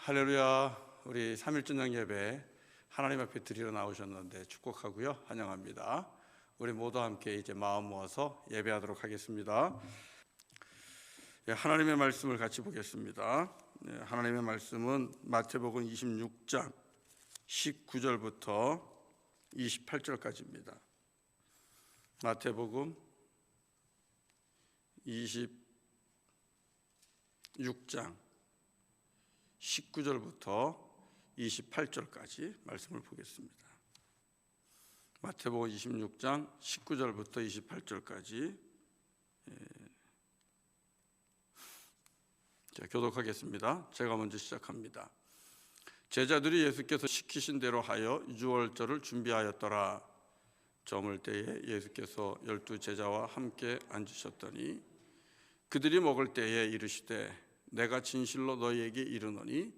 할렐루야. 우리 3일 저녁 예배 하나님 앞에 드리러 나오셨는데 축복하고요, 환영합니다. 우리 모두 함께 이제 마음 모아서 예배하도록 하겠습니다. 하나님의 말씀을 같이 보겠습니다. 하나님의 말씀은 마태복음 26장 19절부터 28절까지입니다. 마태복음 26장 19절부터 28절까지 말씀을 보겠습니다. 마태복음 26장 19절부터 28절까지 교독하겠습니다. 제가 먼저 시작합니다. 제자들이 예수께서 시키신 대로 하여 유월절을 준비하였더라. 저물 때에 예수께서 12 제자와 함께 앉으셨더니 그들이 먹을 때에 이르시되 내가 진실로 너희에게 이르노니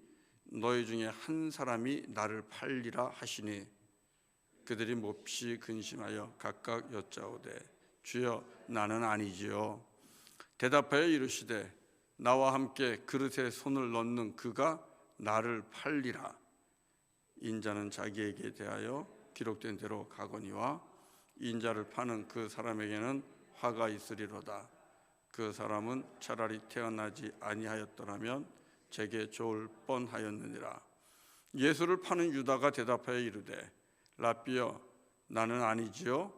너희 중에 한 사람이 나를 팔리라 하시니 그들이 몹시 근심하여 각각 여짜오되 주여 나는 아니지요. 대답하여 이르시되 나와 함께 그릇에 손을 넣는 그가 나를 팔리라. 인자는 자기에게 대하여 기록된 대로 가거니와 인자를 파는 그 사람에게는 화가 있으리로다. 그 사람은 차라리 태어나지 아니하였더라면 제게 좋을 뻔하였느니라. 예수를 파는 유다가 대답하여 이르되 라삐여 나는 아니지요.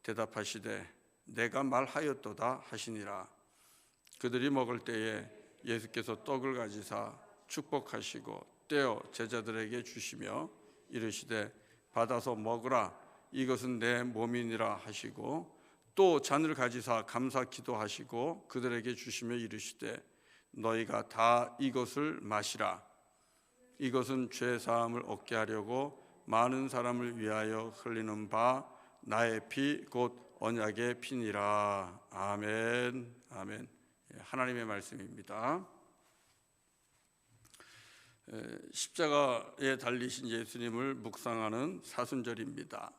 대답하시되 내가 말하였도다 하시니라. 그들이 먹을 때에 예수께서 떡을 가지사 축복하시고 떼어 제자들에게 주시며 이르시되 받아서 먹으라. 이것은 내 몸이니라 하시고 또 잔을 가지사 감사 기도하시고 그들에게 주시며 이르시되 너희가 다 이것을 마시라. 이것은 죄 사함을 얻게 하려고 많은 사람을 위하여 흘리는 바 나의 피 곧 언약의 피니라. 아멘. 아멘. 하나님의 말씀입니다. 십자가에 달리신 예수님을 묵상하는 사순절입니다.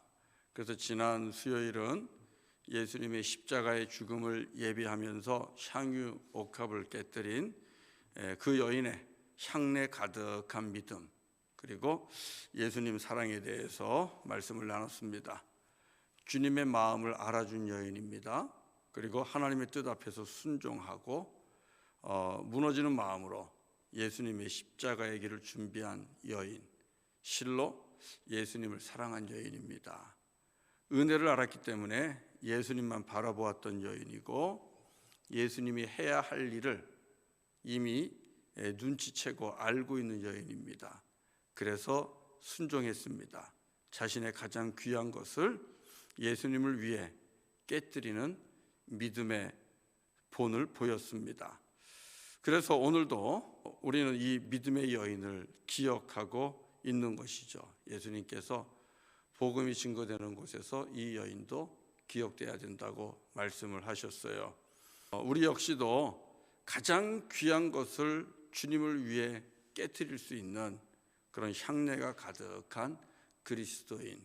그래서 지난 수요일은 예수님의 십자가의 죽음을 예비하면서 향유 옥합을 깨뜨린 그 여인의 향내 가득한 믿음, 그리고 예수님 사랑에 대해서 말씀을 나눴습니다. 주님의 마음을 알아준 여인입니다. 그리고 하나님의 뜻 앞에서 순종하고 무너지는 마음으로 예수님의 십자가의 길을 준비한 여인, 실로 예수님을 사랑한 여인입니다. 은혜를 알았기 때문에 예수님만 바라보았던 여인이고 예수님이 해야 할 일을 이미 눈치채고 알고 있는 여인입니다. 그래서 순종했습니다. 자신의 가장 귀한 것을 예수님을 위해 깨뜨리는 믿음의 본을 보였습니다. 그래서 오늘도 우리는 이 믿음의 여인을 기억하고 있는 것이죠. 예수님께서 복음이 증거되는 곳에서 이 여인도 기억돼야 된다고 말씀을 하셨어요. 우리 역시도 가장 귀한 것을 주님을 위해 깨트릴 수 있는 그런 향내가 가득한 그리스도인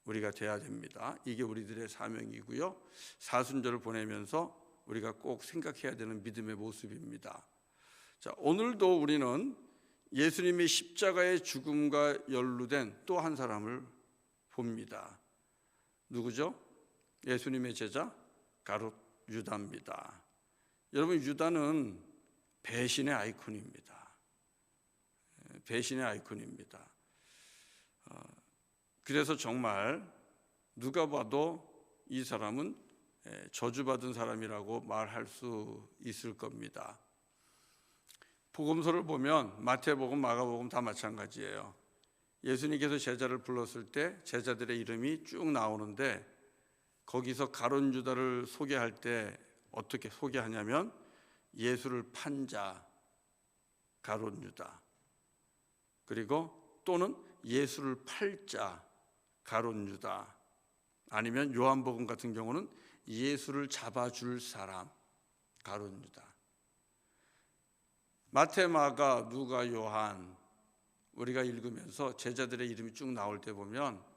우리가 돼야 됩니다. 이게 우리들의 사명이고요. 사순절을 보내면서 우리가 꼭 생각해야 되는 믿음의 모습입니다. 자, 오늘도 우리는 예수님의 십자가의 죽음과 연루된 또 한 사람을 봅니다. 누구죠? 예수님의 제자 가룟 유다입니다. 여러분, 유다는 배신의 아이콘입니다. 배신의 아이콘입니다. 그래서 정말 누가 봐도 이 사람은 저주받은 사람이라고 말할 수 있을 겁니다. 복음서를 보면 마태복음, 마가복음 다 마찬가지예요. 예수님께서 제자를 불렀을 때 제자들의 이름이 쭉 나오는데 거기서 가룟 유다를 소개할 때 어떻게 소개하냐면 예수를 판 자 가룟 유다, 그리고 또는 예수를 팔 자 가룟 유다, 아니면 요한복음 같은 경우는 예수를 잡아줄 사람 가룟 유다. 마태, 마가, 누가, 요한 우리가 읽으면서 제자들의 이름이 쭉 나올 때 보면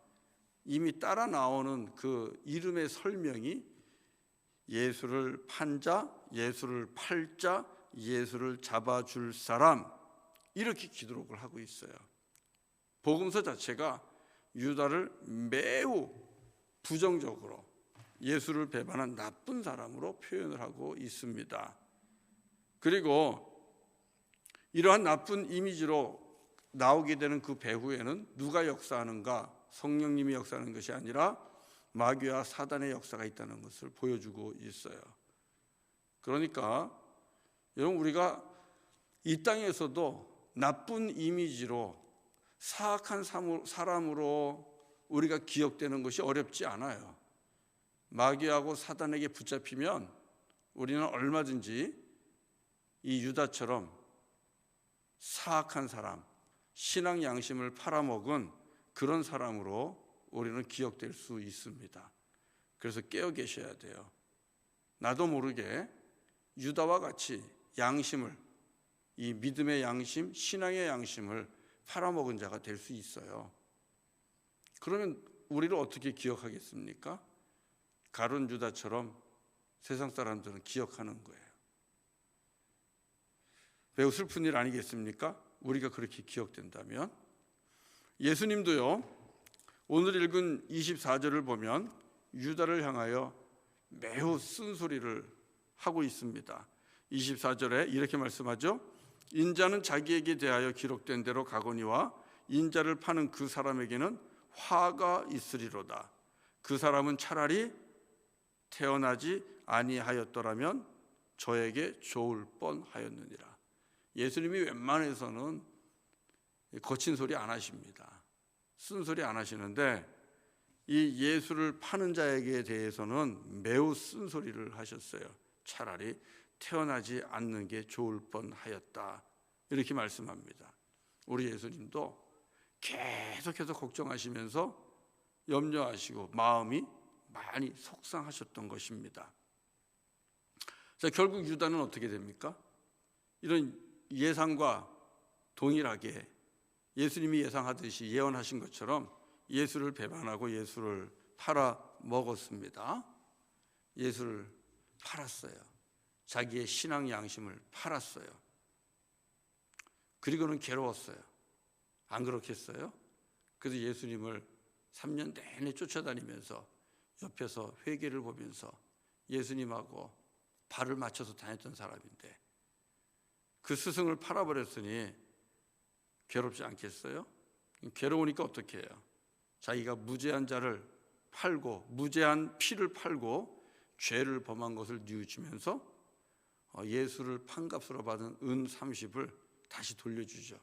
이미 따라 나오는 그 이름의 설명이 예수를 판 자, 예수를 팔 자, 예수를 잡아줄 사람, 이렇게 기록을 하고 있어요. 복음서 자체가 유다를 매우 부정적으로 예수를 배반한 나쁜 사람으로 표현을 하고 있습니다. 그리고 이러한 나쁜 이미지로 나오게 되는 그 배후에는 누가 역사하는가? 성령님이 역사하는 것이 아니라 마귀와 사단의 역사가 있다는 것을 보여주고 있어요. 그러니까 여러분, 우리가 이 땅에서도 나쁜 이미지로 사악한 사람으로 우리가 기억되는 것이 어렵지 않아요. 마귀하고 사단에게 붙잡히면 우리는 얼마든지 이 유다처럼 사악한 사람, 신앙 양심을 팔아먹은 그런 사람으로 우리는 기억될 수 있습니다. 그래서 깨어 계셔야 돼요. 나도 모르게 유다와 같이 양심을, 이 믿음의 양심, 신앙의 양심을 팔아먹은 자가 될 수 있어요. 그러면 우리를 어떻게 기억하겠습니까? 가룟 유다처럼 세상 사람들은 기억하는 거예요. 매우 슬픈 일 아니겠습니까? 우리가 그렇게 기억된다면. 예수님도요, 오늘 읽은 24절을 보면 유다를 향하여 매우 쓴소리를 하고 있습니다. 24절에 이렇게 말씀하죠. 인자는 자기에게 대하여 기록된 대로 가거니와 인자를 파는 그 사람에게는 화가 있으리로다. 그 사람은 차라리 태어나지 아니하였더라면 저에게 좋을 뻔하였느니라. 예수님이 웬만해서는 거친 소리 안 하십니다. 쓴소리 안 하시는데 이 예수를 파는 자에게 대해서는 매우 쓴소리를 하셨어요. 차라리 태어나지 않는 게 좋을 뻔하였다, 이렇게 말씀합니다. 우리 예수님도 계속해서 걱정하시면서 염려하시고 마음이 많이 속상하셨던 것입니다. 자, 결국 유다는 어떻게 됩니까? 이런 예상과 동일하게 예수님이 예상하듯이 예언하신 것처럼 예수를 배반하고 예수를 팔아 먹었습니다. 예수를 팔았어요. 자기의 신앙 양심을 팔았어요. 그리고는 괴로웠어요. 안 그렇겠어요? 그래서 예수님을 3년 내내 쫓아다니면서 옆에서 회개를 보면서 예수님하고 발을 맞춰서 다녔던 사람인데 그 스승을 팔아버렸으니 괴롭지 않겠어요? 괴로우니까 어떻게 해요? 자기가 무죄한 자를 팔고 무죄한 피를 팔고 죄를 범한 것을 뉘우치면서 예수를 판값으로 받은 은 30을 다시 돌려주죠.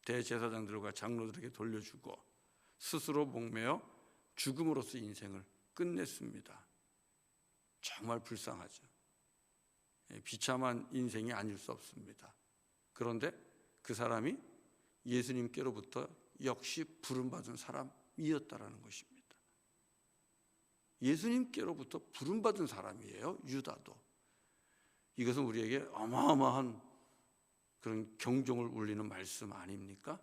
대제사장들과 장로들에게 돌려주고 스스로 목매어 죽음으로써 인생을 끝냈습니다. 정말 불쌍하죠. 비참한 인생이 아닐 수 없습니다. 그런데 그 사람이 예수님께로부터 역시 부름받은 사람이었다라는 것입니다. 예수님께로부터 부름받은 사람이에요, 유다도. 이것은 우리에게 어마어마한 그런 경종을 울리는 말씀 아닙니까?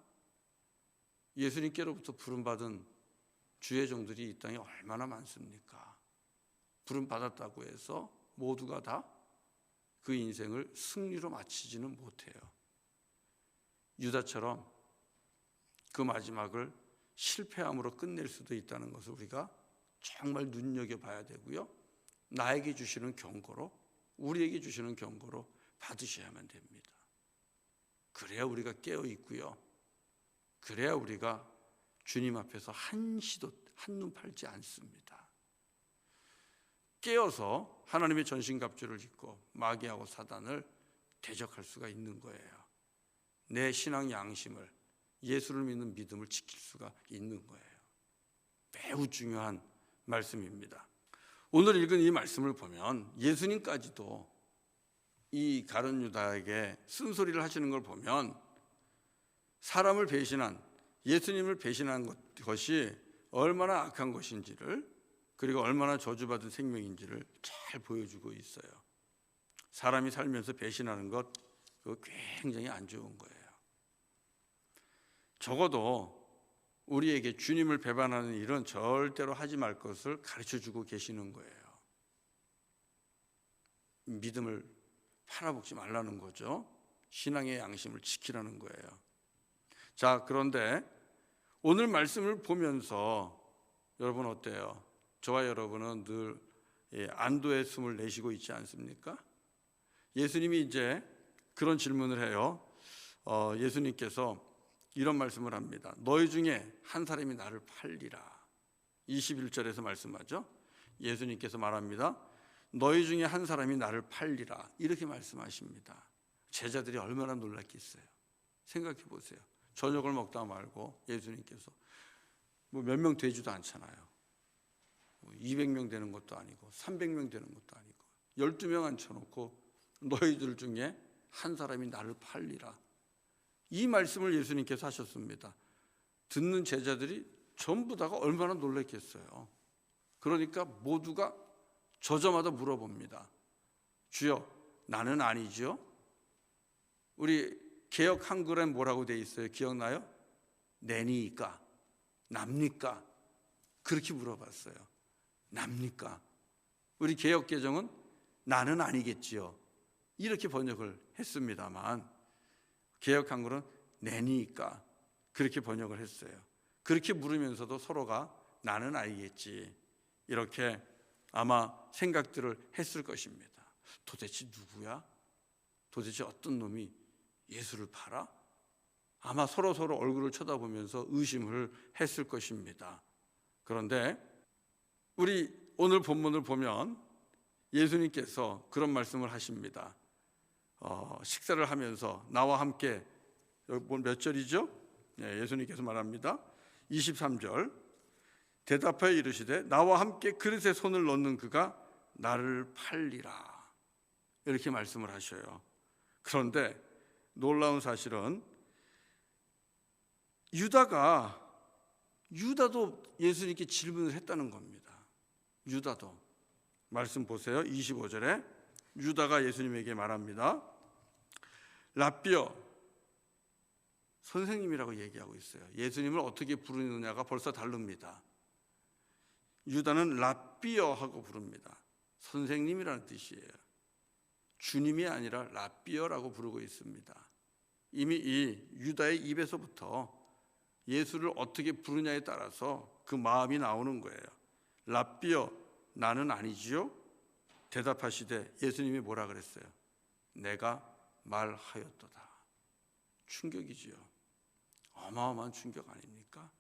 예수님께로부터 부름받은 주의 종들이 이 땅에 얼마나 많습니까? 부름받았다고 해서 모두가 다 그 인생을 승리로 마치지는 못해요. 유다처럼 그 마지막을 실패함으로 끝낼 수도 있다는 것을 우리가 정말 눈여겨봐야 되고요. 나에게 주시는 경고로, 우리에게 주시는 경고로 받으셔야만 됩니다. 그래야 우리가 깨어 있고요. 그래야 우리가 주님 앞에서 한시도 한눈 팔지 않습니다. 깨어서 하나님의 전신갑주를 입고 마귀하고 사단을 대적할 수가 있는 거예요. 내 신앙 양심을, 예수를 믿는 믿음을 지킬 수가 있는 거예요. 매우 중요한 말씀입니다. 오늘 읽은 이 말씀을 보면 예수님까지도 이 가룟 유다에게 쓴소리를 하시는 걸 보면 사람을 배신한, 예수님을 배신한 것이 얼마나 악한 것인지를, 그리고 얼마나 저주받은 생명인지를 잘 보여주고 있어요. 사람이 살면서 배신하는 것, 그거 굉장히 안 좋은 거예요. 적어도 우리에게 주님을 배반하는 일은 절대로 하지 말 것을 가르쳐주고 계시는 거예요. 믿음을 팔아먹지 말라는 거죠. 신앙의 양심을 지키라는 거예요. 자, 그런데 오늘 말씀을 보면서 여러분 어때요? 저와 여러분은 늘 안도의 숨을 내쉬고 있지 않습니까? 예수님이 이제 그런 질문을 해요. 예수님께서 이런 말씀을 합니다. 너희 중에 한 사람이 나를 팔리라. 21절에서 말씀하죠. 예수님께서 말합니다. 너희 중에 한 사람이 나를 팔리라. 이렇게 말씀하십니다. 제자들이 얼마나 놀랐겠어요. 생각해 보세요. 저녁을 먹다 말고 예수님께서 뭐 몇 명 되지도 않잖아요. 200명 되는 것도 아니고 300명 되는 것도 아니고 12명 앉혀놓고 너희들 중에 한 사람이 나를 팔리라. 이 말씀을 예수님께서 하셨습니다. 듣는 제자들이 전부 다가 얼마나 놀랐겠어요. 그러니까 모두가 저저마다 물어봅니다. 주여, 나는 아니죠? 우리 개역 한글엔 뭐라고 돼 있어요? 기억나요? 내니까, 납니까? 그렇게 물어봤어요. 납니까? 우리 개역 개정은 나는 아니겠지요. 이렇게 번역을 했습니다만 개역 한글은 내니까 그렇게 번역을 했어요. 그렇게 물으면서도 서로가 나는 아니겠지 이렇게 아마 생각들을 했을 것입니다. 도대체 누구야? 도대체 어떤 놈이 예수를 팔아? 아마 서로 얼굴을 쳐다보면서 의심을 했을 것입니다. 그런데 우리 오늘 본문을 보면 예수님께서 그런 말씀을 하십니다. 식사를 하면서 나와 함께 몇 절이죠? 예수님께서 말합니다. 23절 대답하여 이르시되 나와 함께 그릇에 손을 넣는 그가 나를 팔리라 이렇게 말씀을 하셔요. 그런데 놀라운 사실은 유다도 예수님께 질문을 했다는 겁니다. 유다도 말씀 보세요. 25절에 유다가 예수님에게 말합니다. 랍비여, 선생님이라고 얘기하고 있어요. 예수님을 어떻게 부르느냐가 벌써 다릅니다. 유다는 랍비여 하고 부릅니다. 선생님이라는 뜻이에요. 주님이 아니라 랍비여라고 부르고 있습니다. 이미 이 유다의 입에서부터 예수를 어떻게 부르냐에 따라서 그 마음이 나오는 거예요. 랍비여, 나는 아니지요? 대답하시되 예수님이 뭐라 그랬어요? 내가 말하였도다. 충격이지요. 어마어마한 충격 아닙니까?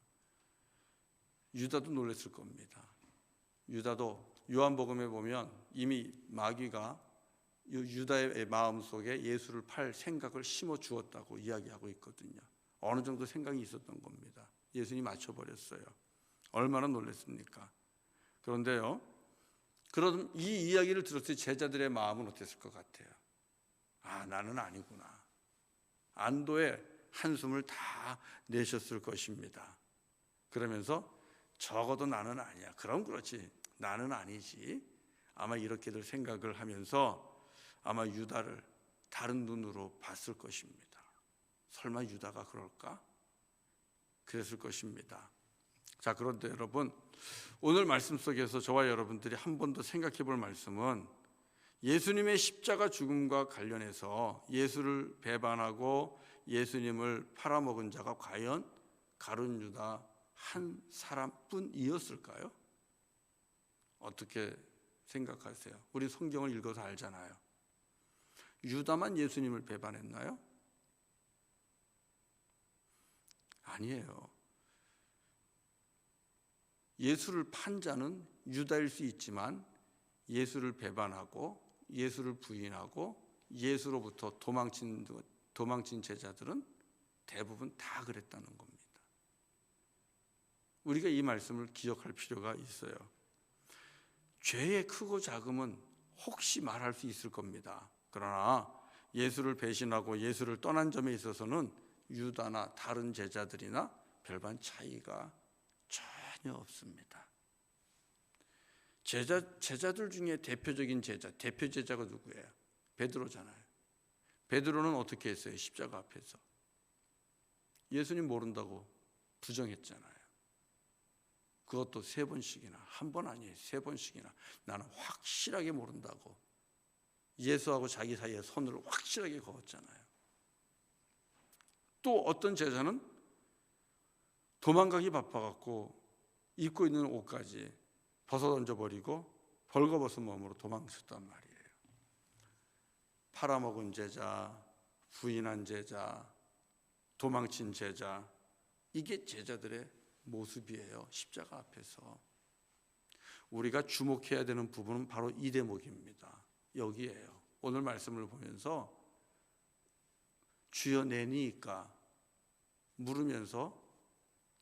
유다도 놀랐을 겁니다. 유다도 요한복음에 보면 이미 마귀가 유다의 마음속에 예수를 팔 생각을 심어 주었다고 이야기하고 있거든요. 어느 정도 생각이 있었던 겁니다. 예수님이 맞춰버렸어요. 얼마나 놀랐습니까? 그런데요, 그럼 이 이야기를 들었을 때 제자들의 마음은 어땠을 것 같아요? 아, 나는 아니구나. 안도의 한숨을 다 내셨을 것입니다. 그러면서 적어도 나는 아니야. 그럼 그렇지. 나는 아니지. 아마 이렇게들 생각을 하면서 아마 유다를 다른 눈으로 봤을 것입니다. 설마 유다가 그럴까? 그랬을 것입니다. 자, 그런데 여러분, 오늘 말씀 속에서 저와 여러분들이 한 번 더 생각해 볼 말씀은 예수님의 십자가 죽음과 관련해서 예수를 배반하고 예수님을 팔아먹은 자가 과연 가룟 유다 한 사람뿐이었을까요? 어떻게 생각하세요? 우리 성경을 읽어서 알잖아요. 유다만 예수님을 배반했나요? 아니에요. 예수를 판 자는 유다일 수 있지만 예수를 배반하고 예수를 부인하고 예수로부터 도망친 제자들은 대부분 다 그랬다는 겁니다. 우리가 이 말씀을 기억할 필요가 있어요. 죄의 크고 작음은 혹시 말할 수 있을 겁니다. 그러나 예수를 배신하고 예수를 떠난 점에 있어서는 유다나 다른 제자들이나 별반 차이가 전혀 없습니다. 제자들 중에 대표적인 대표 제자가 누구예요? 베드로잖아요. 베드로는 어떻게 했어요? 십자가 앞에서 예수님 모른다고 부정했잖아요. 그것도 3번씩이나, 한 번 아니에요. 3번씩이나 나는 확실하게 모른다고 예수하고 자기 사이에 손을 확실하게 그었잖아요. 또 어떤 제자는 도망가기 바빠갖고 입고 있는 옷까지 벗어 던져버리고 벌거벗은 몸으로 도망쳤단 말이에요. 팔아먹은 제자, 부인한 제자, 도망친 제자, 이게 제자들의 모습이에요. 십자가 앞에서. 우리가 주목해야 되는 부분은 바로 이 대목입니다. 여기에요. 오늘 말씀을 보면서 주여 내니까 물으면서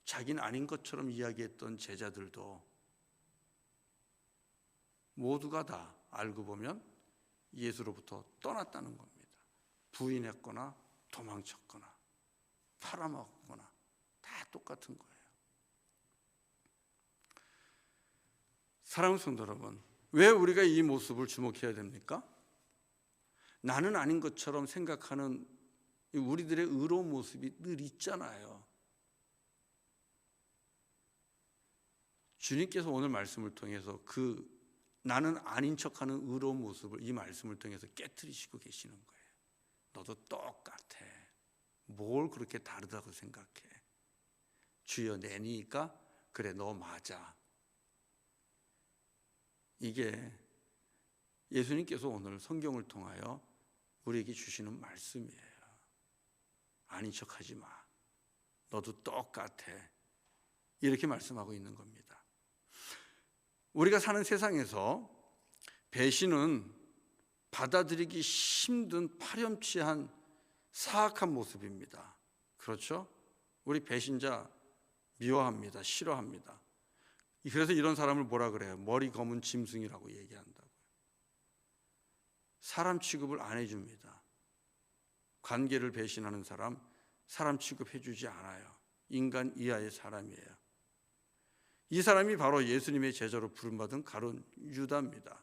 자기는 아닌 것처럼 이야기했던 제자들도 모두가 다 알고 보면 예수로부터 떠났다는 겁니다. 부인했거나 도망쳤거나 팔아먹거나 다 똑같은 거예요. 사랑하는 성도 여러분, 왜 우리가 이 모습을 주목해야 됩니까? 나는 아닌 것처럼 생각하는 우리들의 의로운 모습이 늘 있잖아요. 주님께서 오늘 말씀을 통해서 그 나는 아닌 척하는 의로운 모습을 이 말씀을 통해서 깨트리시고 계시는 거예요. 너도 똑같아. 뭘 그렇게 다르다고 생각해? 주여 내니까 그래 너 맞아. 이게 예수님께서 오늘 성경을 통하여 우리에게 주시는 말씀이에요. 아닌 척하지 마. 너도 똑같아. 이렇게 말씀하고 있는 겁니다. 우리가 사는 세상에서 배신은 받아들이기 힘든 파렴치한 사악한 모습입니다. 그렇죠? 우리 배신자 미워합니다. 싫어합니다. 그래서 이런 사람을 뭐라 그래요? 머리 검은 짐승이라고 얘기한다고요. 사람 취급을 안 해줍니다. 관계를 배신하는 사람 취급해주지 않아요. 인간 이하의 사람이에요. 이 사람이 바로 예수님의 제자로 부름받은 가룟 유다입니다.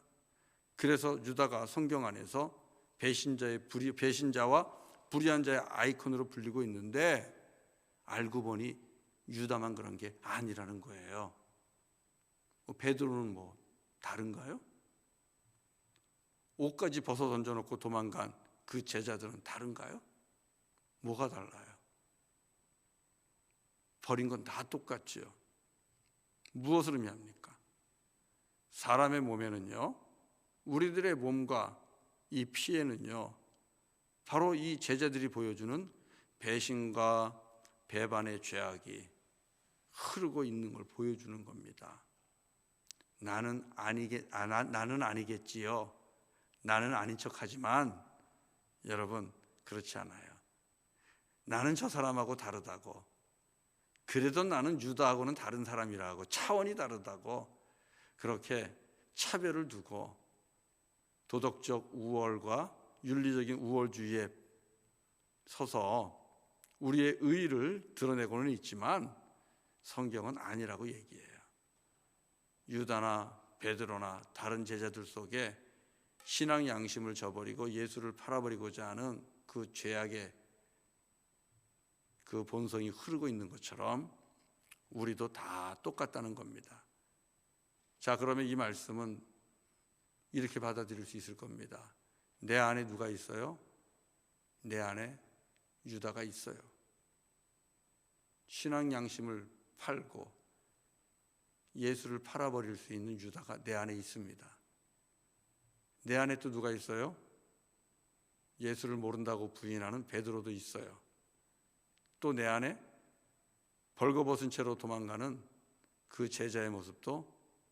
그래서 유다가 성경 안에서 배신자와 불의한 자의 아이콘으로 불리고 있는데 알고 보니 유다만 그런 게 아니라는 거예요. 베드로는 뭐 다른가요? 옷까지 벗어 던져놓고 도망간 그 제자들은 다른가요? 뭐가 달라요? 버린 건 다 똑같지요. 무엇을 의미합니까? 사람의 몸에는요, 우리들의 몸과 이 피에는요, 바로 이 제자들이 보여주는 배신과 배반의 죄악이 흐르고 있는 걸 보여주는 겁니다. 나는 아니겠지요. 나는 아닌 척하지만 여러분 그렇지 않아요. 나는 저 사람하고 다르다고. 그래도 나는 유다하고는 다른 사람이라고, 차원이 다르다고 그렇게 차별을 두고 도덕적 우월과 윤리적인 우월주의에 서서 우리의 의의를 드러내고는 있지만 성경은 아니라고 얘기해요. 유다나 베드로나 다른 제자들 속에 신앙 양심을 저버리고 예수를 팔아버리고자 하는 그 죄악의 그 본성이 흐르고 있는 것처럼 우리도 다 똑같다는 겁니다. 자, 그러면 이 말씀은 이렇게 받아들일 수 있을 겁니다. 내 안에 누가 있어요? 내 안에 유다가 있어요. 신앙 양심을 팔고 예수를 팔아버릴 수 있는 유다가 내 안에 있습니다. 내 안에 또 누가 있어요? 예수를 모른다고 부인하는 베드로도 있어요. 또 내 안에 벌거벗은 채로 도망가는 그 제자의 모습도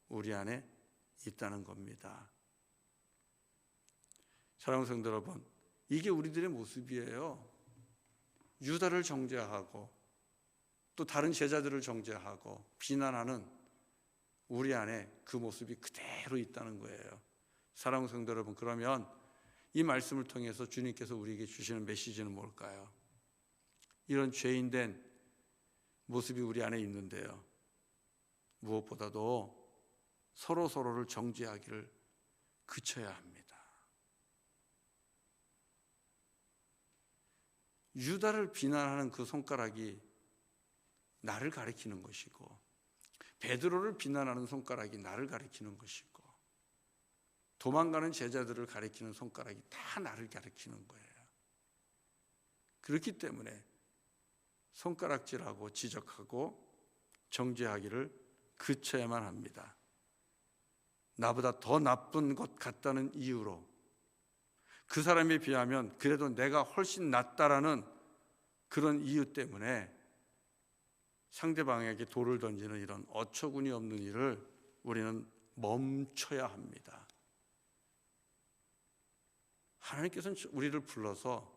우리 안에 있다는 겁니다. 사랑하는 성도 여러분, 이게 우리들의 모습이에요. 유다를 정죄하고 또 다른 제자들을 정죄하고 비난하는 우리 안에 그 모습이 그대로 있다는 거예요. 사랑하는 성도 여러분, 그러면 이 말씀을 통해서 주님께서 우리에게 주시는 메시지는 뭘까요? 이런 죄인된 모습이 우리 안에 있는데요, 무엇보다도 서로를 정죄하기를 그쳐야 합니다. 유다를 비난하는 그 손가락이 나를 가리키는 것이고, 베드로를 비난하는 손가락이 나를 가리키는 것이고, 도망가는 제자들을 가리키는 손가락이 다 나를 가리키는 거예요. 그렇기 때문에 손가락질하고 지적하고 정죄하기를 그쳐야만 합니다. 나보다 더 나쁜 것 같다는 이유로, 그 사람에 비하면 그래도 내가 훨씬 낫다라는 그런 이유 때문에 상대방에게 돌을 던지는 이런 어처구니 없는 일을 우리는 멈춰야 합니다. 하나님께서는 우리를 불러서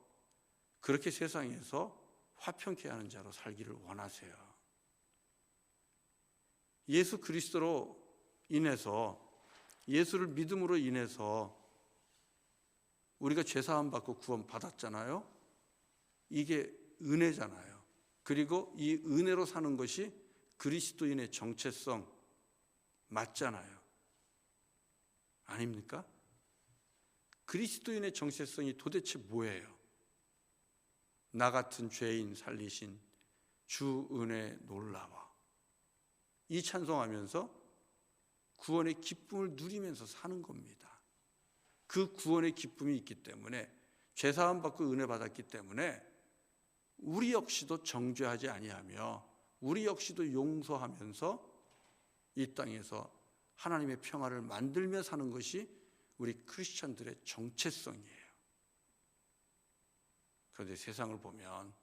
그렇게 세상에서 화평케 하는 자로 살기를 원하세요. 예수 그리스도로 인해서, 예수를 믿음으로 인해서 우리가 죄사함 받고 구원 받았잖아요. 이게 은혜잖아요. 그리고 이 은혜로 사는 것이 그리스도인의 정체성 맞잖아요. 아닙니까? 그리스도인의 정체성이 도대체 뭐예요? 나 같은 죄인 살리신 주 은혜 놀라워. 이 찬송하면서 구원의 기쁨을 누리면서 사는 겁니다. 그 구원의 기쁨이 있기 때문에, 죄사함 받고 은혜 받았기 때문에 우리 역시도 정죄하지 아니하며 우리 역시도 용서하면서 이 땅에서 하나님의 평화를 만들며 사는 것이 우리 크리스찬들의 정체성이에요. 그런데 세상을 보면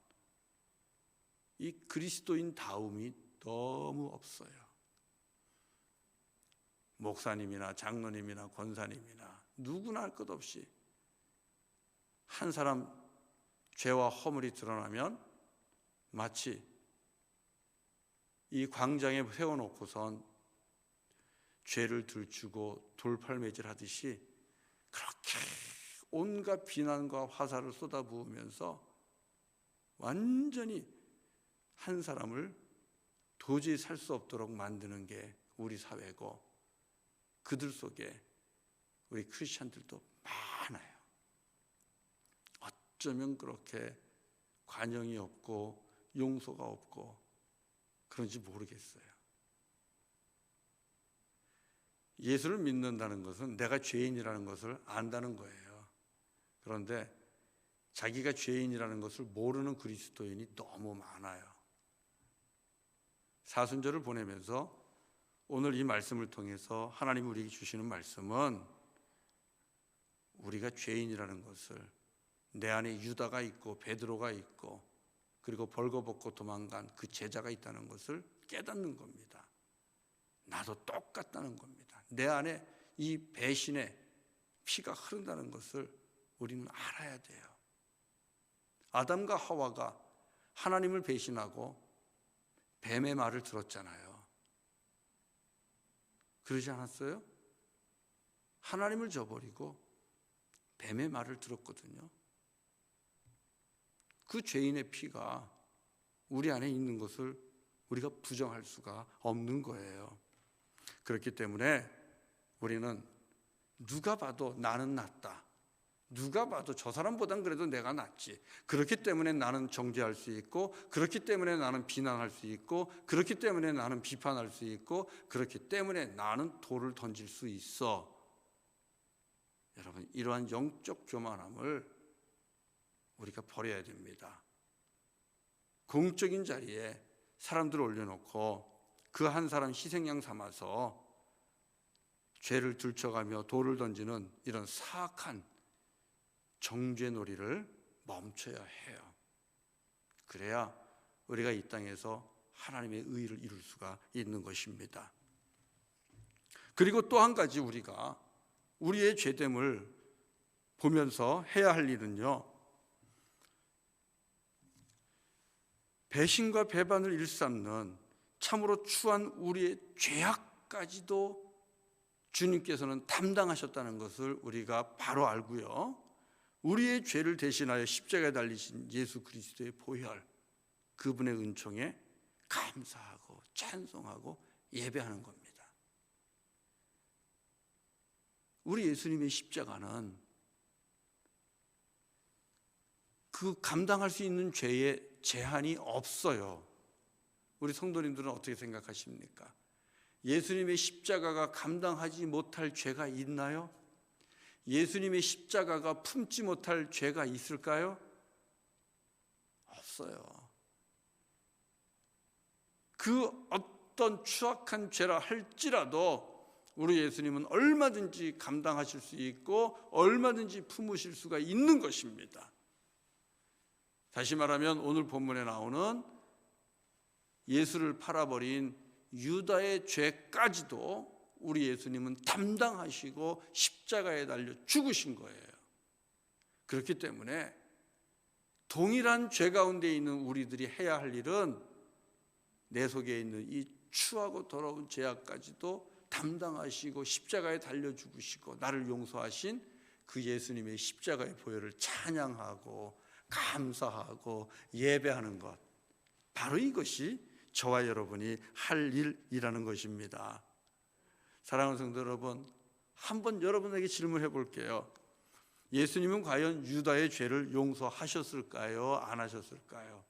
이 그리스도인 다움이 너무 없어요. 목사님이나 장로님이나 권사님이나 누구나 할 것 없이 한 사람 죄와 허물이 드러나면 마치 이 광장에 세워놓고선 죄를 들추고 돌팔매질 하듯이 그렇게 온갖 비난과 화살을 쏟아부으면서 완전히 한 사람을 도저히 살 수 없도록 만드는 게 우리 사회고, 그들 속에 우리 크리스찬들도 많아요. 어쩌면 그렇게 관용이 없고 용서가 없고 그런지 모르겠어요. 예수를 믿는다는 것은 내가 죄인이라는 것을 안다는 거예요. 그런데 자기가 죄인이라는 것을 모르는 그리스도인이 너무 많아요. 사순절을 보내면서 오늘 이 말씀을 통해서 하나님이 우리에게 주시는 말씀은, 우리가 죄인이라는 것을, 내 안에 유다가 있고 베드로가 있고 그리고 벌거벗고 도망간 그 제자가 있다는 것을 깨닫는 겁니다. 나도 똑같다는 겁니다. 내 안에 이 배신의 피가 흐른다는 것을 우리는 알아야 돼요. 아담과 하와가 하나님을 배신하고 뱀의 말을 들었잖아요. 그러지 않았어요? 하나님을 저버리고 뱀의 말을 들었거든요. 그 죄인의 피가 우리 안에 있는 것을 우리가 부정할 수가 없는 거예요. 그렇기 때문에 우리는 누가 봐도 나는 낫다, 누가 봐도 저 사람보단 그래도 내가 낫지, 그렇기 때문에 나는 정죄할 수 있고, 그렇기 때문에 나는 비난할 수 있고, 그렇기 때문에 나는 비판할 수 있고, 그렇기 때문에 나는 돌을 던질 수 있어. 여러분, 이러한 영적 교만함을 우리가 버려야 됩니다. 공적인 자리에 사람들을 올려놓고 그 한 사람 희생양 삼아서 죄를 들춰가며 돌을 던지는 이런 사악한 정죄놀이를 멈춰야 해요. 그래야 우리가 이 땅에서 하나님의 의를 이룰 수가 있는 것입니다. 그리고 또 한 가지 우리가 우리의 죄됨을 보면서 해야 할 일은요, 배신과 배반을 일삼는 참으로 추한 우리의 죄악까지도 주님께서는 담당하셨다는 것을 우리가 바로 알고요, 우리의 죄를 대신하여 십자가에 달리신 예수 그리스도의 보혈, 그분의 은총에 감사하고 찬송하고 예배하는 겁니다. 우리 예수님의 십자가는 그 감당할 수 있는 죄에 제한이 없어요. 우리 성도님들은 어떻게 생각하십니까? 예수님의 십자가가 감당하지 못할 죄가 있나요? 예수님의 십자가가 품지 못할 죄가 있을까요? 없어요. 그 어떤 추악한 죄라 할지라도 우리 예수님은 얼마든지 감당하실 수 있고 얼마든지 품으실 수가 있는 것입니다. 다시 말하면 오늘 본문에 나오는 예수를 팔아버린 유다의 죄까지도 우리 예수님은 담당하시고 십자가에 달려 죽으신 거예요. 그렇기 때문에 동일한 죄 가운데 있는 우리들이 해야 할 일은 내 속에 있는 이 추하고 더러운 죄악까지도 담당하시고 십자가에 달려 죽으시고 나를 용서하신 그 예수님의 십자가의 보혈을 찬양하고 감사하고 예배하는 것, 바로 이것이 저와 여러분이 할 일이라는 것입니다. 사랑하는 성도 여러분, 한번 여러분에게 질문해 볼게요. 예수님은 과연 유다의 죄를 용서하셨을까요? 안 하셨을까요?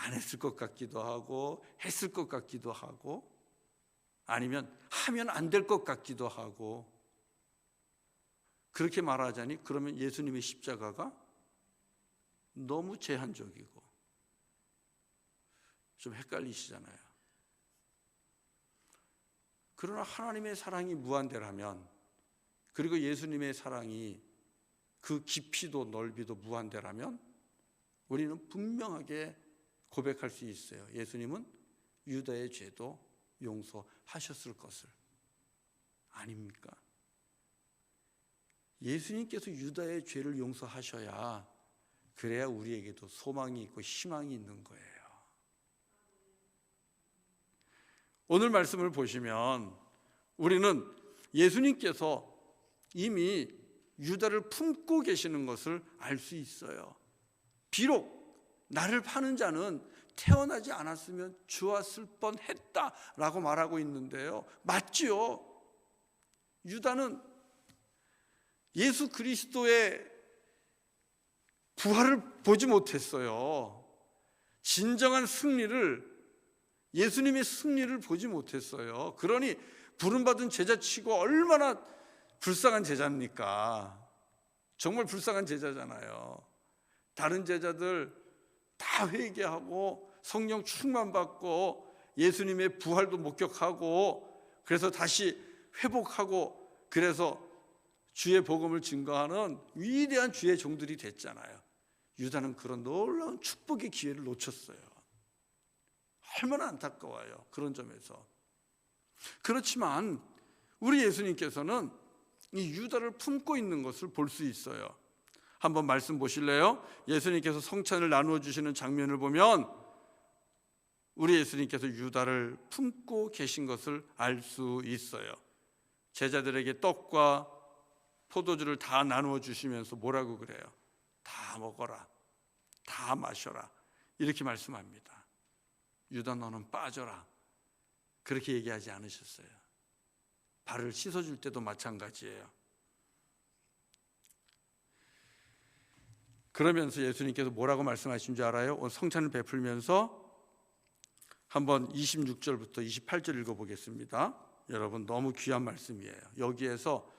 안 했을 것 같기도 하고 했을 것 같기도 하고 아니면 하면 안 될 것 같기도 하고 그렇게 말하자니 그러면 예수님의 십자가가 너무 제한적이고 좀 헷갈리시잖아요. 그러나 하나님의 사랑이 무한대라면 그리고 예수님의 사랑이 그 깊이도 넓이도 무한대라면 우리는 분명하게 고백할 수 있어요. 예수님은 유다의 죄도 용서하셨을 것을. 아닙니까? 예수님께서 유다의 죄를 용서하셔야 그래야 우리에게도 소망이 있고 희망이 있는 거예요. 오늘 말씀을 보시면 우리는 예수님께서 이미 유다를 품고 계시는 것을 알 수 있어요. 비록 나를 파는 자는 태어나지 않았으면 좋았을 뻔했다라고 말하고 있는데요. 맞지요? 유다는 예수 그리스도의 부활을 보지 못했어요. 진정한 승리를, 예수님의 승리를 보지 못했어요. 그러니 부름받은 제자치고 얼마나 불쌍한 제자입니까? 정말 불쌍한 제자잖아요. 다른 제자들 다 회개하고 성령 충만받고 예수님의 부활도 목격하고 그래서 다시 회복하고 그래서 주의 복음을 증거하는 위대한 주의 종들이 됐잖아요. 유다는 그런 놀라운 축복의 기회를 놓쳤어요. 얼마나 안타까워요. 그런 점에서. 그렇지만 우리 예수님께서는 이 유다를 품고 있는 것을 볼 수 있어요. 한번 말씀 보실래요? 예수님께서 성찬을 나누어 주시는 장면을 보면 우리 예수님께서 유다를 품고 계신 것을 알 수 있어요. 제자들에게 떡과 포도주를 다 나누어 주시면서 뭐라고 그래요? 다 먹어라, 다 마셔라, 이렇게 말씀합니다. 유다 너는 빠져라, 그렇게 얘기하지 않으셨어요. 발을 씻어줄 때도 마찬가지예요. 그러면서 예수님께서 뭐라고 말씀하신 줄 알아요? 오늘 성찬을 베풀면서 한번 26절부터 28절 읽어보겠습니다. 여러분 너무 귀한 말씀이에요. 여기에서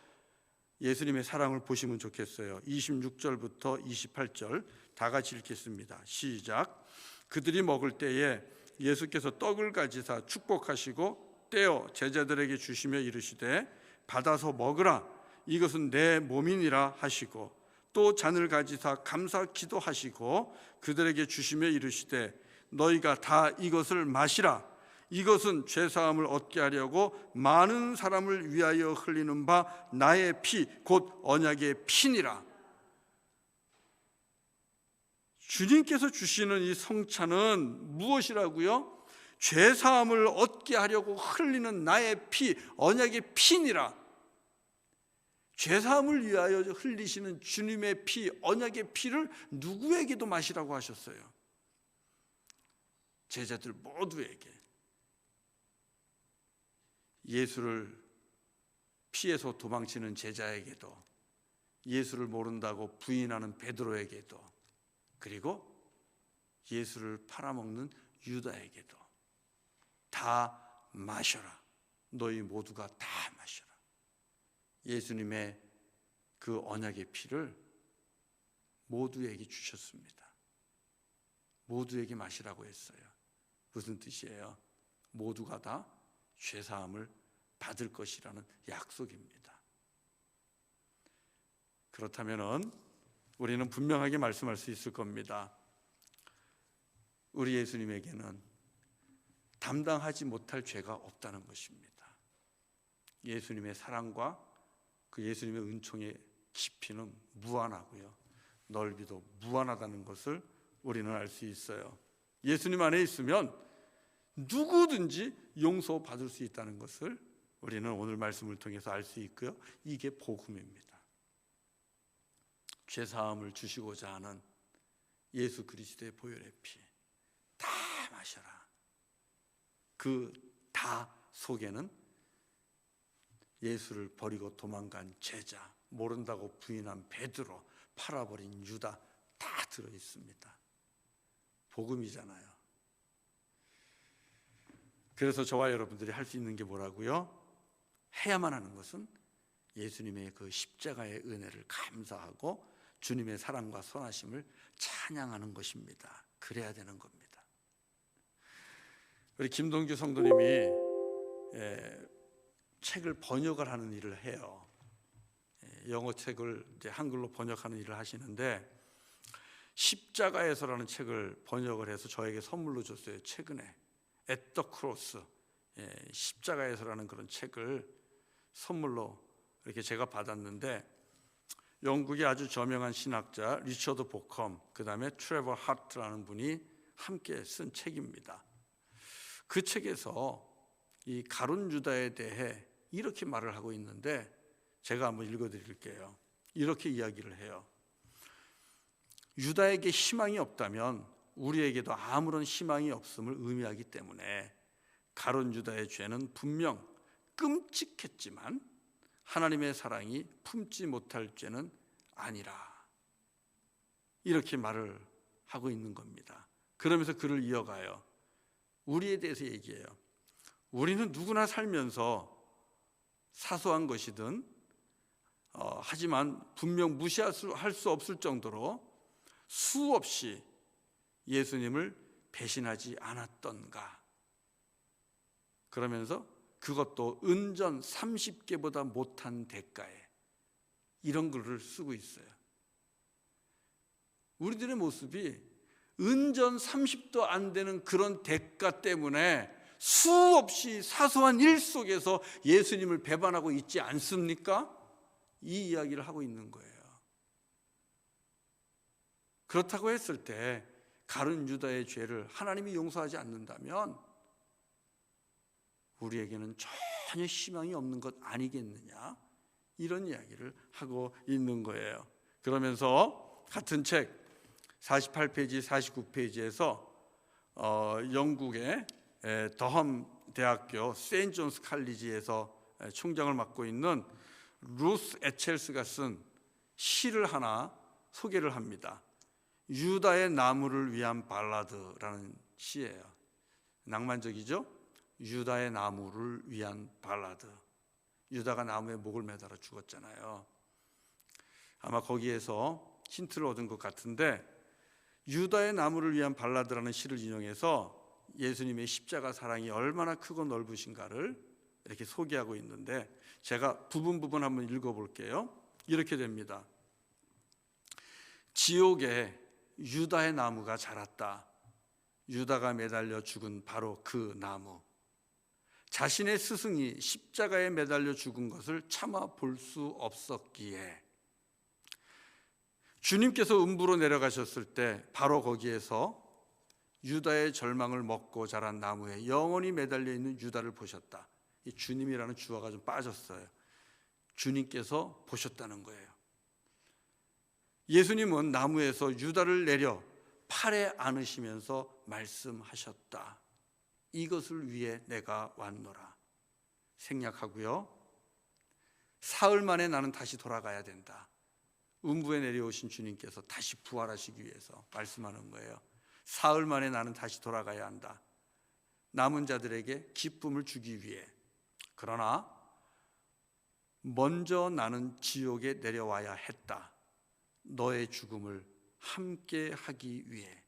예수님의 사랑을 보시면 좋겠어요. 26절부터 28절 다 같이 읽겠습니다. 시작. 그들이 먹을 때에 예수께서 떡을 가지사 축복하시고 떼어 제자들에게 주시며 이르시되 받아서 먹으라, 이것은 내 몸이니라 하시고 또 잔을 가지사 감사 기도하시고 그들에게 주시며 이르시되 너희가 다 이것을 마시라, 이것은 죄사함을 얻게 하려고 많은 사람을 위하여 흘리는 바 나의 피 곧 언약의 피니라. 주님께서 주시는 이 성찬은 무엇이라고요? 죄사함을 얻게 하려고 흘리는 나의 피, 언약의 피니라. 죄사함을 위하여 흘리시는 주님의 피, 언약의 피를 누구에게도 마시라고 하셨어요? 제자들 모두에게. 예수를 피해서 도망치는 제자에게도, 예수를 모른다고 부인하는 베드로에게도, 그리고 예수를 팔아먹는 유다에게도 다 마셔라. 너희 모두가 다 마셔라. 예수님의 그 언약의 피를 모두에게 주셨습니다. 모두에게 마시라고 했어요. 무슨 뜻이에요? 모두가 다 죄사함을 받을 것이라는 약속입니다. 그렇다면 우리는 분명하게 말씀할 수 있을 겁니다. 우리 예수님에게는 담당하지 못할 죄가 없다는 것입니다. 예수님의 사랑과 그 예수님의 은총의 깊이는 무한하고요, 넓이도 무한하다는 것을 우리는 알 수 있어요. 예수님 안에 있으면 누구든지 용서받을 수 있다는 것을 우리는 오늘 말씀을 통해서 알 수 있고요, 이게 복음입니다. 죄사함을 주시고자 하는 예수 그리스도의 보혈의 피 다 마셔라. 그 다 속에는 예수를 버리고 도망간 제자, 모른다고 부인한 베드로, 팔아버린 유다 다 들어있습니다. 복음이잖아요. 그래서 저와 여러분들이 할 수 있는 게 뭐라고요? 해야만 하는 것은 예수님의 그 십자가의 은혜를 감사하고 주님의 사랑과 선하심을 찬양하는 것입니다. 그래야 되는 겁니다. 우리 김동규 성도님이 책을 번역을 하는 일을 해요. 영어 책을 이제 한글로 번역하는 일을 하시는데 십자가에서라는 책을 번역을 해서 저에게 선물로 줬어요. 최근에 At the Cross, 십자가에서라는 그런 책을 선물로 이렇게 제가 받았는데, 영국의 아주 저명한 신학자 리처드 보컴, 그 다음에 트레버 하트라는 분이 함께 쓴 책입니다. 그 책에서 이 가룟 유다에 대해 이렇게 말을 하고 있는데 제가 한번 읽어드릴게요. 이렇게 이야기를 해요. 유다에게 희망이 없다면 우리에게도 아무런 희망이 없음을 의미하기 때문에 가룟 유다의 죄는 분명 끔찍했지만 하나님의 사랑이 품지 못할 죄는 아니라, 이렇게 말을 하고 있는 겁니다. 그러면서 글을 이어가요. 우리에 대해서 얘기해요. 우리는 누구나 살면서 사소한 것이든 하지만 분명 무시할 수 없을 정도로 수없이 예수님을 배신하지 않았던가. 그러면서 그것도 은전 30개보다 못한 대가에, 이런 글을 쓰고 있어요. 우리들의 모습이 은전 30도 안 되는 그런 대가 때문에 수없이 사소한 일 속에서 예수님을 배반하고 있지 않습니까? 이 이야기를 하고 있는 거예요. 그렇다고 했을 때 가룟 유다의 죄를 하나님이 용서하지 않는다면 우리에게는 전혀 희망이 없는 것 아니겠느냐, 이런 이야기를 하고 있는 거예요. 그러면서 같은 책 48페이지, 49페이지에서 영국의 더함 대학교 세인트 존스 칼리지에서 총장을 맡고 있는 루스 에첼스가 쓴 시를 하나 소개를 합니다. 유다의 나무를 위한 발라드라는 시예요. 낭만적이죠? 유다의 나무를 위한 발라드. 유다가 나무에 목을 매달아 죽었잖아요. 아마 거기에서 힌트를 얻은 것 같은데, 유다의 나무를 위한 발라드라는 시를 인용해서 예수님의 십자가 사랑이 얼마나 크고 넓으신가를 이렇게 소개하고 있는데, 제가 부분 한번 읽어볼게요. 이렇게 됩니다. 지옥에 유다의 나무가 자랐다. 유다가 매달려 죽은 바로 그 나무. 자신의 스승이 십자가에 매달려 죽은 것을 참아 볼 수 없었기에 주님께서 음부로 내려가셨을 때 바로 거기에서 유다의 절망을 먹고 자란 나무에 영원히 매달려 있는 유다를 보셨다. 이 주님이라는 주어가 좀 빠졌어요. 주님께서 보셨다는 거예요. 예수님은 나무에서 유다를 내려 팔에 안으시면서 말씀하셨다. 이것을 위해 내가 왔노라. 생략하고요. 사흘 만에 나는 다시 돌아가야 된다. 음부에 내려오신 주님께서 다시 부활하시기 위해서 말씀하는 거예요. 사흘 만에 나는 다시 돌아가야 한다. 남은 자들에게 기쁨을 주기 위해. 그러나 먼저 나는 지옥에 내려와야 했다. 너의 죽음을 함께 하기 위해.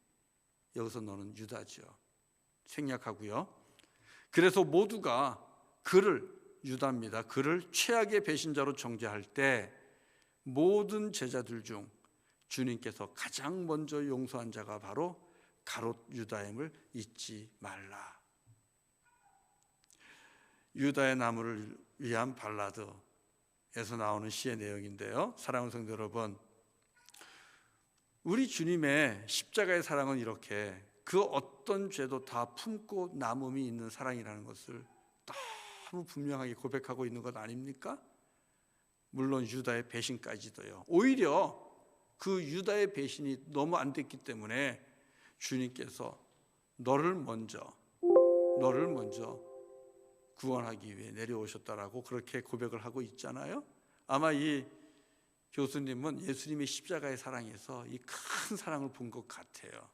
여기서 너는 유다죠. 생략하고요. 그래서 모두가 그를, 유다입니다, 그를 최악의 배신자로 정죄할 때 모든 제자들 중 주님께서 가장 먼저 용서한 자가 바로 가롯 유다임을 잊지 말라. 유다의 나무를 위한 발라드에서 나오는 시의 내용인데요. 사랑하는 성도 여러분, 우리 주님의 십자가의 사랑은 이렇게 그 어떤 죄도 다 품고 남음이 있는 사랑이라는 것을 너무 분명하게 고백하고 있는 것 아닙니까? 물론 유다의 배신까지도요. 오히려 그 유다의 배신이 너무 안 됐기 때문에 주님께서 너를 먼저 구원하기 위해 내려오셨다라고 그렇게 고백을 하고 있잖아요. 아마 이 교수님은 예수님의 십자가의 사랑에서 이 큰 사랑을 본 것 같아요.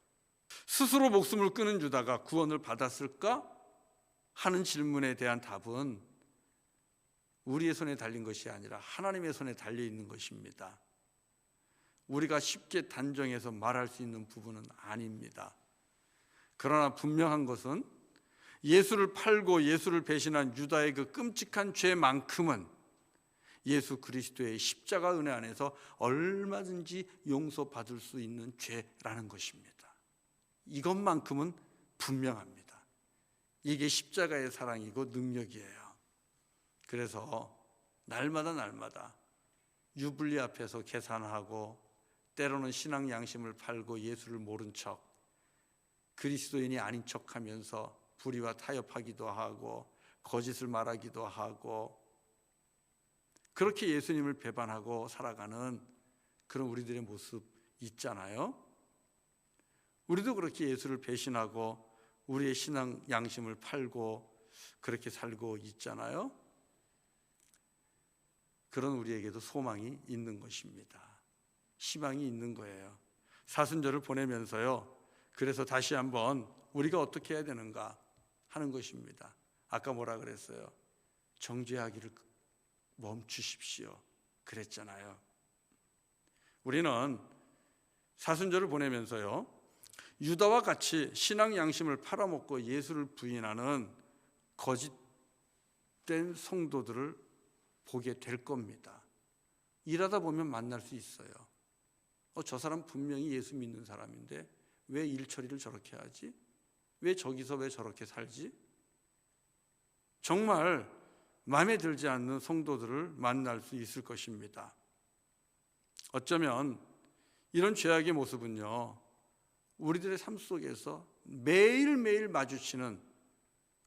스스로 목숨을 끊은 유다가 구원을 받았을까 하는 질문에 대한 답은 우리의 손에 달린 것이 아니라 하나님의 손에 달려 있는 것입니다. 우리가 쉽게 단정해서 말할 수 있는 부분은 아닙니다. 그러나 분명한 것은 예수를 팔고 예수를 배신한 유다의 그 끔찍한 죄만큼은 예수 그리스도의 십자가 은혜 안에서 얼마든지 용서받을 수 있는 죄라는 것입니다. 이것만큼은 분명합니다. 이게 십자가의 사랑이고 능력이에요. 그래서 날마다 유불리 앞에서 계산하고 때로는 신앙 양심을 팔고 예수를 모른 척, 그리스도인이 아닌 척하면서 불의와 타협하기도 하고 거짓을 말하기도 하고 그렇게 예수님을 배반하고 살아가는 그런 우리들의 모습 있잖아요. 우리도 그렇게 예수를 배신하고 우리의 신앙 양심을 팔고 그렇게 살고 있잖아요. 그런 우리에게도 소망이 있는 것입니다. 희망이 있는 거예요. 사순절을 보내면서요, 그래서 다시 한번 우리가 어떻게 해야 되는가 하는 것입니다. 아까 뭐라 그랬어요? 정죄하기를 멈추십시오 그랬잖아요. 우리는 사순절을 보내면서요, 유다와 같이 신앙 양심을 팔아먹고 예수를 부인하는 거짓된 성도들을 보게 될 겁니다. 일하다 보면 만날 수 있어요. 저 사람 분명히 예수 믿는 사람인데 왜 일 처리를 저렇게 하지? 왜 저기서 왜 저렇게 살지? 정말 마음에 들지 않는 성도들을 만날 수 있을 것입니다. 어쩌면 이런 죄악의 모습은요, 우리들의 삶 속에서 매일매일 마주치는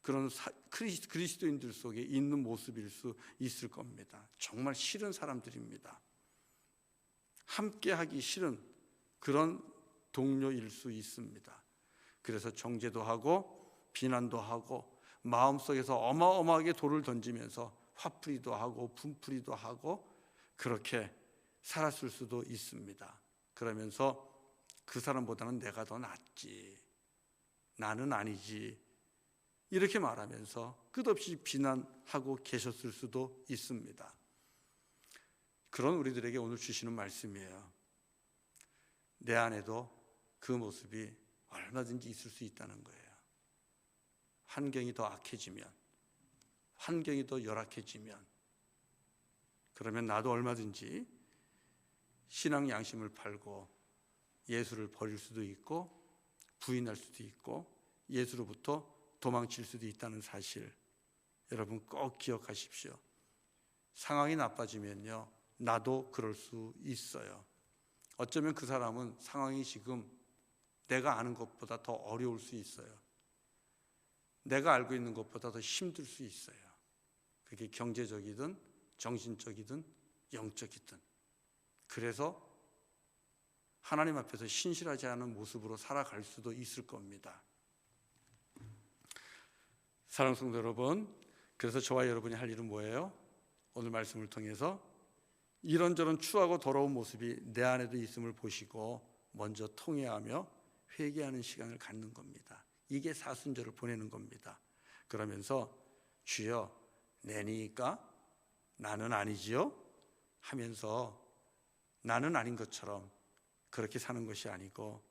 그런 그리스도인들 속에 있는 모습일 수 있을 겁니다. 정말 싫은 사람들입니다. 함께 하기 싫은 그런 동료일 수 있습니다. 그래서 정죄도 하고 비난도 하고 마음속에서 어마어마하게 돌을 던지면서 화풀이도 하고 분풀이도 하고 그렇게 살았을 수도 있습니다. 그러면서 그 사람보다는 내가 더 낫지, 나는 아니지, 이렇게 말하면서 끝없이 비난하고 계셨을 수도 있습니다. 그런 우리들에게 오늘 주시는 말씀이에요. 내 안에도 그 모습이 얼마든지 있을 수 있다는 거예요. 환경이 더 악해지면, 환경이 더 열악해지면, 그러면 나도 얼마든지 신앙 양심을 팔고 예수를 버릴 수도 있고 부인할 수도 있고 예수로부터 도망칠 수도 있다는 사실, 여러분 꼭 기억하십시오. 상황이 나빠지면요, 나도 그럴 수 있어요. 어쩌면 그 사람은 상황이 지금 내가 아는 것보다 더 어려울 수 있어요. 내가 알고 있는 것보다 더 힘들 수 있어요. 그게 경제적이든 정신적이든 영적이든. 그래서 하나님 앞에서 신실하지 않은 모습으로 살아갈 수도 있을 겁니다. 사랑하는 성도 여러분, 그래서 저와 여러분이 할 일은 뭐예요? 오늘 말씀을 통해서 이런저런 추하고 더러운 모습이 내 안에도 있음을 보시고 먼저 통회하며 회개하는 시간을 갖는 겁니다. 이게 사순절을 보내는 겁니다. 그러면서 주여 내니까 나는 아니지요? 하면서 나는 아닌 것처럼 그렇게 사는 것이 아니고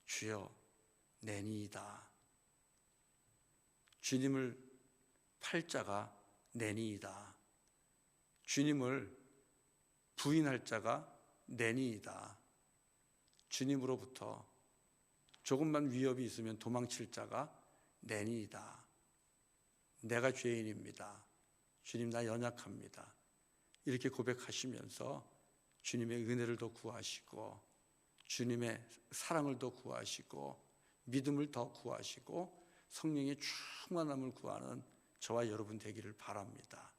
주여 내니이다. 주님을 팔 자가 내니이다. 주님을 부인할 자가 내니이다. 주님으로부터 조금만 위협이 있으면 도망칠 자가 내니이다. 내가 죄인입니다. 주님, 나 연약합니다. 이렇게 고백하시면서 주님의 은혜를 더 구하시고 주님의 사랑을 더 구하시고 믿음을 더 구하시고 성령의 충만함을 구하는 저와 여러분 되기를 바랍니다.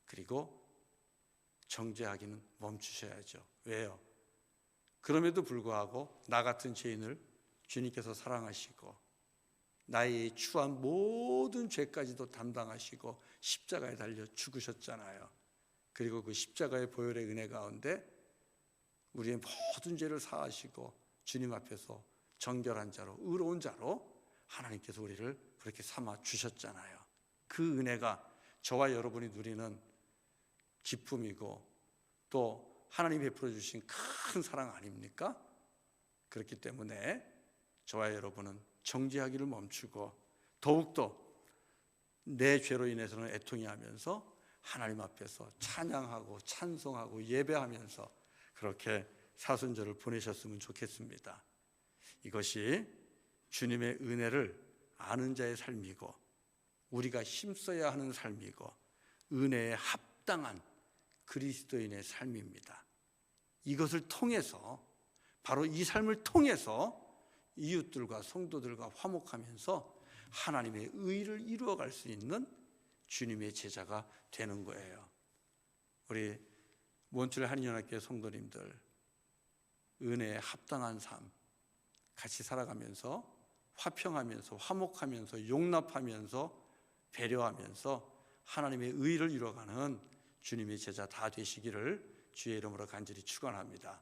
그리고 정죄하기는 멈추셔야죠. 왜요? 그럼에도 불구하고 나 같은 죄인을 주님께서 사랑하시고 나의 추한 모든 죄까지도 담당하시고 십자가에 달려 죽으셨잖아요. 그리고 그 십자가의 보혈의 은혜 가운데 우리의 모든 죄를 사하시고 주님 앞에서 정결한 자로 의로운 자로 하나님께서 우리를 그렇게 삼아 주셨잖아요. 그 은혜가 저와 여러분이 누리는 기쁨이고 또 하나님이 베풀어 주신 큰 사랑 아닙니까? 그렇기 때문에 저와 여러분은 정죄하기를 멈추고 더욱더 내 죄로 인해서는 애통해 하면서 하나님 앞에서 찬양하고 찬송하고 예배하면서 그렇게 사순절을 보내셨으면 좋겠습니다. 이것이 주님의 은혜를 아는 자의 삶이고 우리가 힘써야 하는 삶이고 은혜에 합당한 그리스도인의 삶입니다. 이것을 통해서 바로 이 삶을 통해서 이웃들과 성도들과 화목하면서 하나님의 의를 이루어갈 수 있는 주님의 제자가 되는 거예요. 우리 몬트레 한인연합교회 성도님들 은혜에 합당한 삶 같이 살아가면서 화평하면서 화목하면서 용납하면서 배려하면서 하나님의 의를 이루어가는 주님의 제자 다 되시기를 주의 이름으로 간절히 축원합니다.